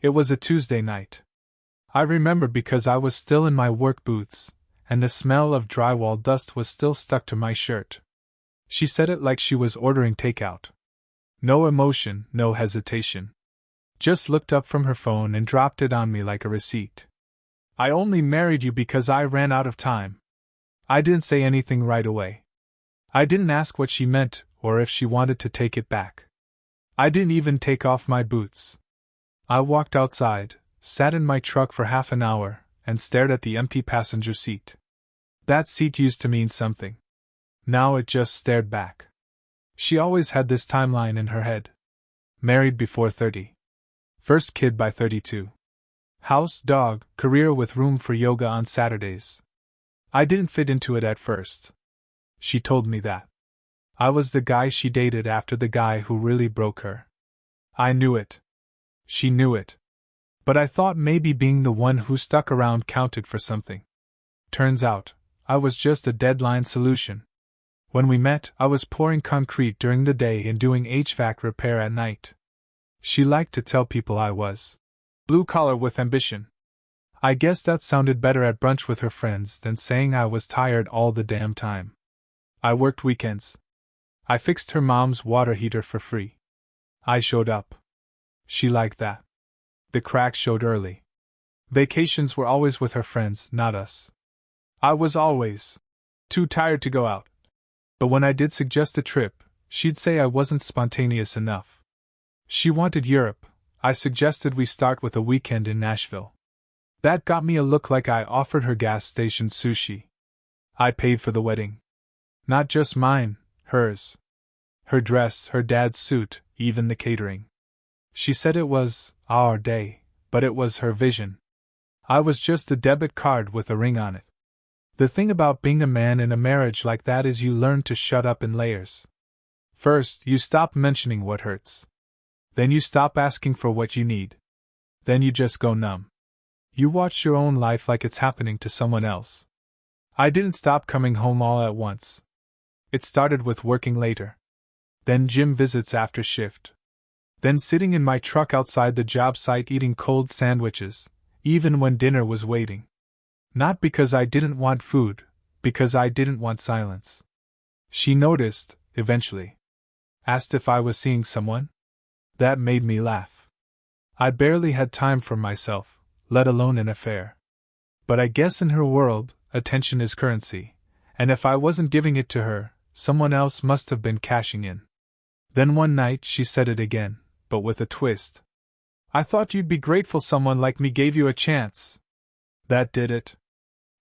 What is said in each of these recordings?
It was a Tuesday night. I remember because I was still in my work boots, and the smell of drywall dust was still stuck to my shirt. She said it like she was ordering takeout. No emotion, no hesitation. Just looked up from her phone and dropped it on me like a receipt. I only married you because I ran out of time. I didn't say anything right away. I didn't ask what she meant or if she wanted to take it back. I didn't even take off my boots. I walked outside, sat in my truck for half an hour, and stared at the empty passenger seat. That seat used to mean something. Now it just stared back. She always had this timeline in her head. Married before 30. First kid by 32. House, dog, career with room for yoga on Saturdays. I didn't fit into it at first. She told me that. I was the guy she dated after the guy who really broke her. I knew it. She knew it. But I thought maybe being the one who stuck around counted for something. Turns out, I was just a deadline solution. When we met, I was pouring concrete during the day and doing HVAC repair at night. She liked to tell people I was blue collar with ambition. I guess that sounded better at brunch with her friends than saying I was tired all the damn time. I worked weekends. I fixed her mom's water heater for free. I showed up. She liked that. The cracks showed early. Vacations were always with her friends, not us. I was always too tired to go out. But when I did suggest a trip, she'd say I wasn't spontaneous enough. She wanted Europe. I suggested we start with a weekend in Nashville. That got me a look like I offered her gas station sushi. I paid for the wedding. Not just mine, hers. Her dress, her dad's suit, even the catering. She said it was our day, but it was her vision. I was just a debit card with a ring on it. The thing about being a man in a marriage like that is you learn to shut up in layers. First, you stop mentioning what hurts. Then you stop asking for what you need. Then you just go numb. You watch your own life like it's happening to someone else. I didn't stop coming home all at once. It started with working later. Then gym visits after shift. Then sitting in my truck outside the job site eating cold sandwiches, even when dinner was waiting. Not because I didn't want food, because I didn't want silence. She noticed, eventually. Asked if I was seeing someone. That made me laugh. I barely had time for myself, let alone an affair. But I guess in her world, attention is currency, and if I wasn't giving it to her, someone else must have been cashing in. Then one night she said it again, but with a twist. I thought you'd be grateful someone like me gave you a chance. That did it.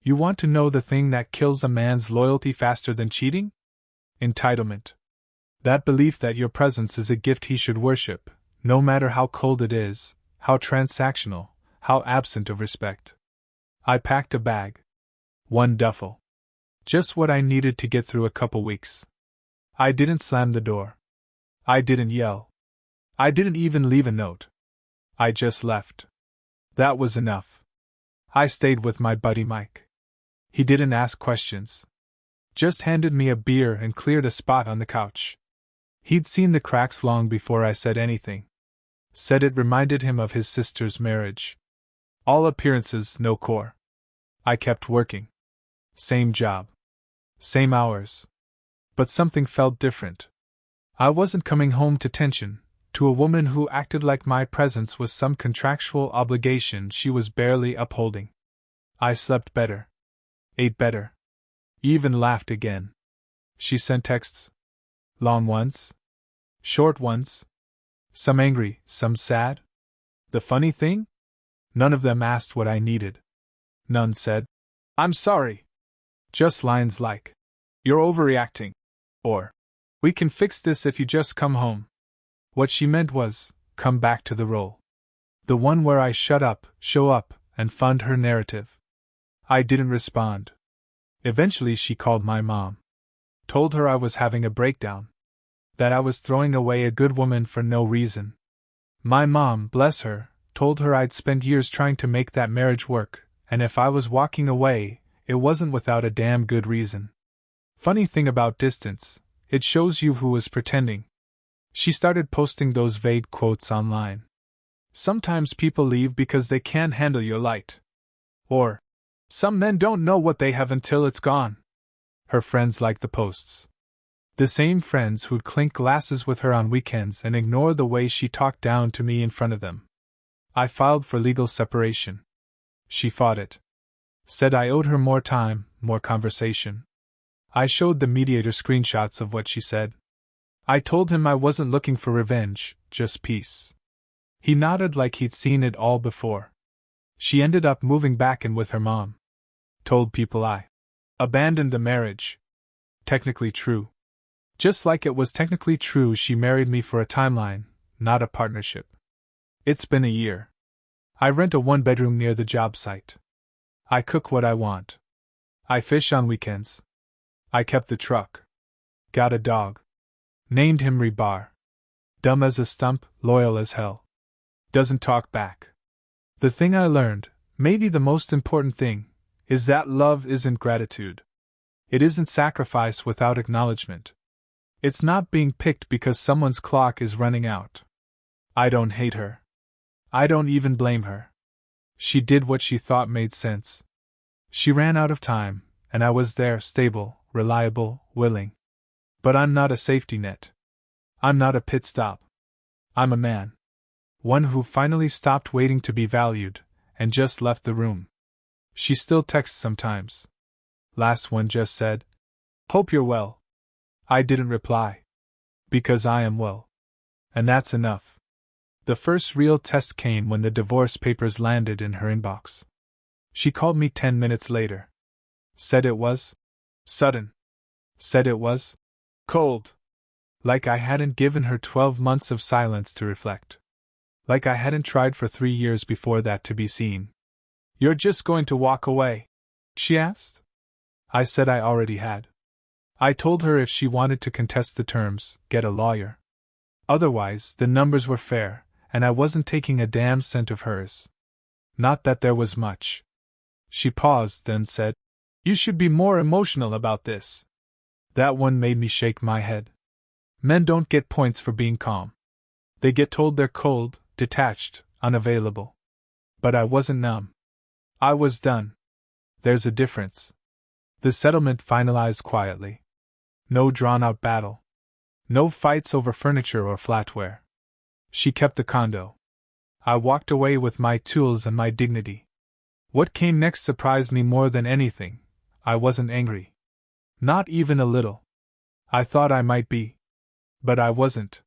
You want to know the thing that kills a man's loyalty faster than cheating? Entitlement. That belief that your presence is a gift he should worship, no matter how cold it is, how transactional, how absent of respect. I packed a bag. One duffel. Just what I needed to get through a couple weeks. I didn't slam the door. I didn't yell. I didn't even leave a note. I just left. That was enough. I stayed with my buddy Mike. He didn't ask questions. Just handed me a beer and cleared a spot on the couch. He'd seen the cracks long before I said anything. Said it reminded him of his sister's marriage. All appearances, no core. I kept working. Same job. Same hours. But something felt different. I wasn't coming home to tension, to a woman who acted like my presence was some contractual obligation she was barely upholding. I slept better. Ate better. Even laughed again. She sent texts. Long ones. Short ones. Some angry, some sad. The funny thing? None of them asked what I needed. None said, "I'm sorry." Just lines like, "You're overreacting," or, "We can fix this if you just come home." What she meant was, come back to the role. The one where I shut up, show up, and fund her narrative. I didn't respond. Eventually she called my mom. Told her I was having a breakdown. That I was throwing away a good woman for no reason. My mom, bless her, told her I'd spent years trying to make that marriage work, and if I was walking away, it wasn't without a damn good reason. Funny thing about distance, it shows you who was pretending. She started posting those vague quotes online. Sometimes people leave because they can't handle your light. Or, some men don't know what they have until it's gone. Her friends like the posts. The same friends who'd clink glasses with her on weekends and ignore the way she talked down to me in front of them. I filed for legal separation. She fought it. Said I owed her more time, more conversation. I showed the mediator screenshots of what she said. I told him I wasn't looking for revenge, just peace. He nodded like he'd seen it all before. She ended up moving back in with her mom. Told people I abandoned the marriage. Technically true. Just like it was technically true she married me for a timeline, not a partnership. It's been a year. I rent a 1-bedroom near the job site. I cook what I want. I fish on weekends. I kept the truck. Got a dog. Named him Rebar. Dumb as a stump, loyal as hell. Doesn't talk back. The thing I learned, maybe the most important thing, is that love isn't gratitude. It isn't sacrifice without acknowledgement. It's not being picked because someone's clock is running out. I don't hate her. I don't even blame her. She did what she thought made sense. She ran out of time, and I was there, stable, reliable, willing. But I'm not a safety net. I'm not a pit stop. I'm a man. One who finally stopped waiting to be valued, and just left the room. She still texts sometimes. Last one just said, "Hope you're well." I didn't reply. Because I am well. And that's enough. The first real test came when the divorce papers landed in her inbox. She called me 10 minutes later. Said it was sudden. Said it was cold. Like I hadn't given her 12 months of silence to reflect. Like I hadn't tried for 3 years before that to be seen. "You're just going to walk away?" she asked. I said I already had. I told her if she wanted to contest the terms, get a lawyer. Otherwise, the numbers were fair, and I wasn't taking a damn cent of hers. Not that there was much. She paused, then said, "You should be more emotional about this." That one made me shake my head. Men don't get points for being calm. They get told they're cold, detached, unavailable. But I wasn't numb. I was done. There's a difference. The settlement finalized quietly. No drawn-out battle. No fights over furniture or flatware. She kept the condo. I walked away with my tools and my dignity. What came next surprised me more than anything. I wasn't angry. Not even a little. I thought I might be. But I wasn't.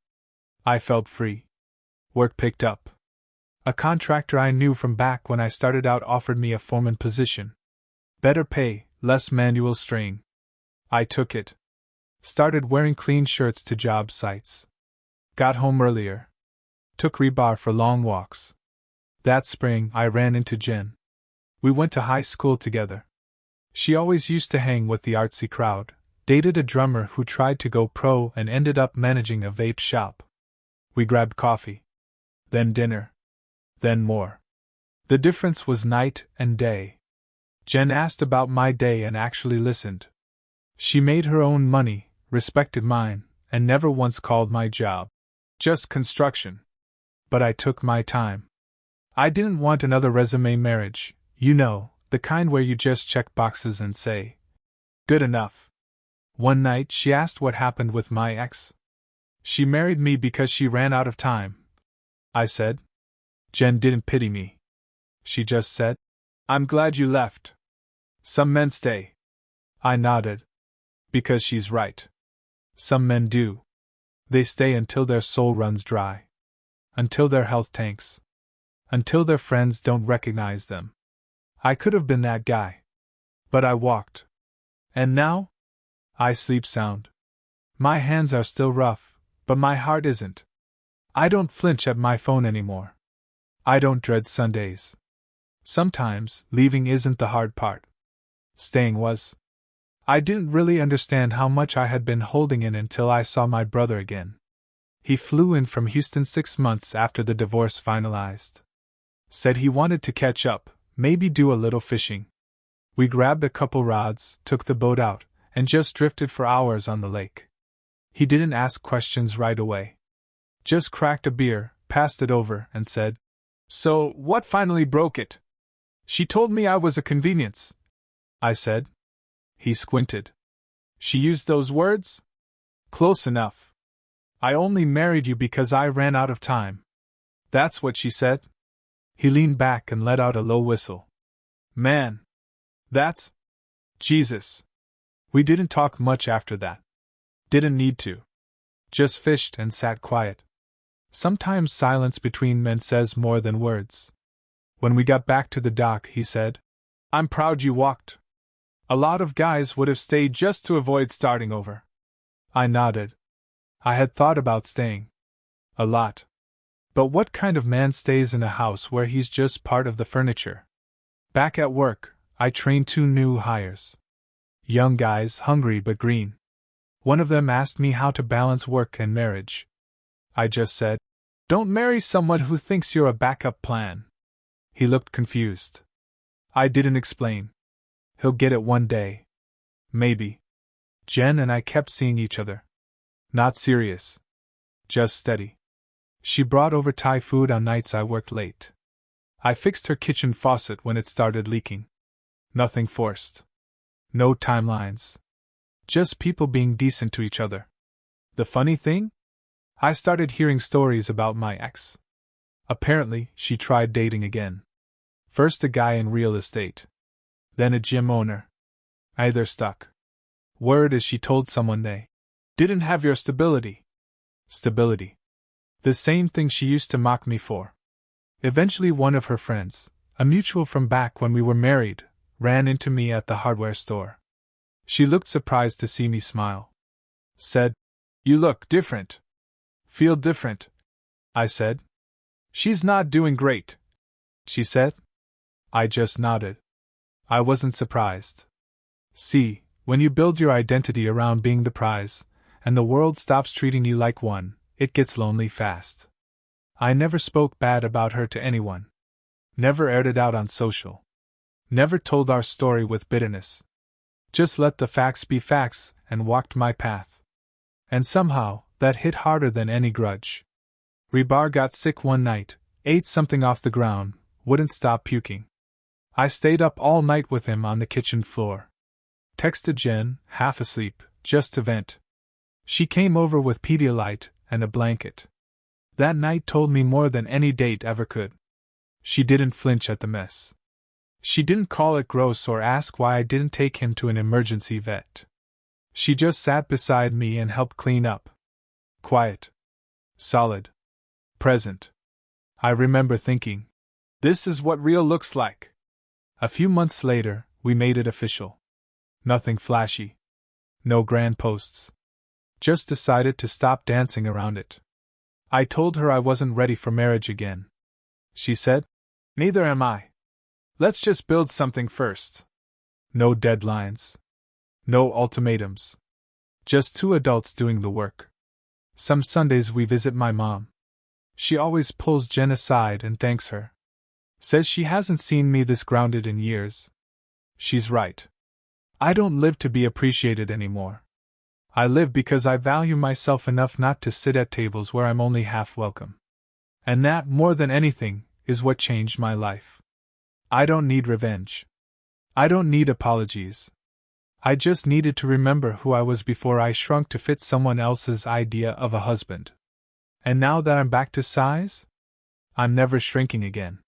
I felt free. Work picked up. A contractor I knew from back when I started out offered me a foreman position. Better pay, less manual strain. I took it. Started wearing clean shirts to job sites. Got home earlier. Took Rebar for long walks. That spring, I ran into Jen. We went to high school together. She always used to hang with the artsy crowd, dated a drummer who tried to go pro and ended up managing a vape shop. We grabbed coffee. Then dinner. Then more. The difference was night and day. Jen asked about my day and actually listened. She made her own money, respected mine, and never once called my job just construction. But I took my time. I didn't want another resume marriage, you know, the kind where you just check boxes and say, "Good enough." One night she asked what happened with my ex. She married me because she ran out of time. I said. Jen didn't pity me. She just said, "I'm glad you left. Some men stay." I nodded. Because she's right. Some men do. They stay until their soul runs dry. Until their health tanks. Until their friends don't recognize them. I could have been that guy. But I walked. And now? I sleep sound. My hands are still rough, but my heart isn't. I don't flinch at my phone anymore. I don't dread Sundays. Sometimes, leaving isn't the hard part. Staying was. I didn't really understand how much I had been holding in until I saw my brother again. He flew in from Houston 6 months after the divorce finalized. Said he wanted to catch up, maybe do a little fishing. We grabbed a couple rods, took the boat out, and just drifted for hours on the lake. He didn't ask questions right away. Just cracked a beer, passed it over, and said, So, what finally broke it? She told me I was a convenience, I said. He squinted. She used those words? Close enough. I only married you because I ran out of time. That's what she said. He leaned back and let out a low whistle. Man. That's... Jesus. We didn't talk much after that. Didn't need to. Just fished and sat quiet. Sometimes silence between men says more than words. When we got back to the dock, he said, I'm proud you walked. A lot of guys would have stayed just to avoid starting over. I nodded. I had thought about staying. A lot. But what kind of man stays in a house where he's just part of the furniture? Back at work, I trained 2 new hires. Young guys, hungry but green. One of them asked me how to balance work and marriage. I just said, don't marry someone who thinks you're a backup plan. He looked confused. I didn't explain. He'll get it one day. Maybe. Jen and I kept seeing each other. Not serious. Just steady. She brought over Thai food on nights I worked late. I fixed her kitchen faucet when it started leaking. Nothing forced. No timelines. Just people being decent to each other. The funny thing? I started hearing stories about my ex. Apparently, she tried dating again. First a guy in real estate. Then a gym owner. Either stuck. Word is she told someone they didn't have your stability. Stability. The same thing she used to mock me for. Eventually one of her friends, a mutual from back when we were married, ran into me at the hardware store. She looked surprised to see me smile. Said, You look different. Feel different, I said. She's not doing great, she said. I just nodded. I wasn't surprised. See, when you build your identity around being the prize, and the world stops treating you like one, it gets lonely fast. I never spoke bad about her to anyone. Never aired it out on social. Never told our story with bitterness. Just let the facts be facts and walked my path. And somehow, that hit harder than any grudge. Rebar got sick one night, ate something off the ground, wouldn't stop puking. I stayed up all night with him on the kitchen floor. Texted Jen, half asleep, just to vent. She came over with Pedialyte and a blanket. That night told me more than any date ever could. She didn't flinch at the mess. She didn't call it gross or ask why I didn't take him to an emergency vet. She just sat beside me and helped clean up. Quiet. Solid. Present. I remember thinking, this is what real looks like. A few months later, we made it official. Nothing flashy. No grand posts. Just decided to stop dancing around it. I told her I wasn't ready for marriage again. She said, Neither am I. Let's just build something first. No deadlines. No ultimatums. Just 2 adults doing the work. Some Sundays we visit my mom. She always pulls Jen aside and thanks her. Says she hasn't seen me this grounded in years. She's right. I don't live to be appreciated anymore. I live because I value myself enough not to sit at tables where I'm only half welcome. And that, more than anything, is what changed my life. I don't need revenge. I don't need apologies. I just needed to remember who I was before I shrunk to fit someone else's idea of a husband. And now that I'm back to size, I'm never shrinking again.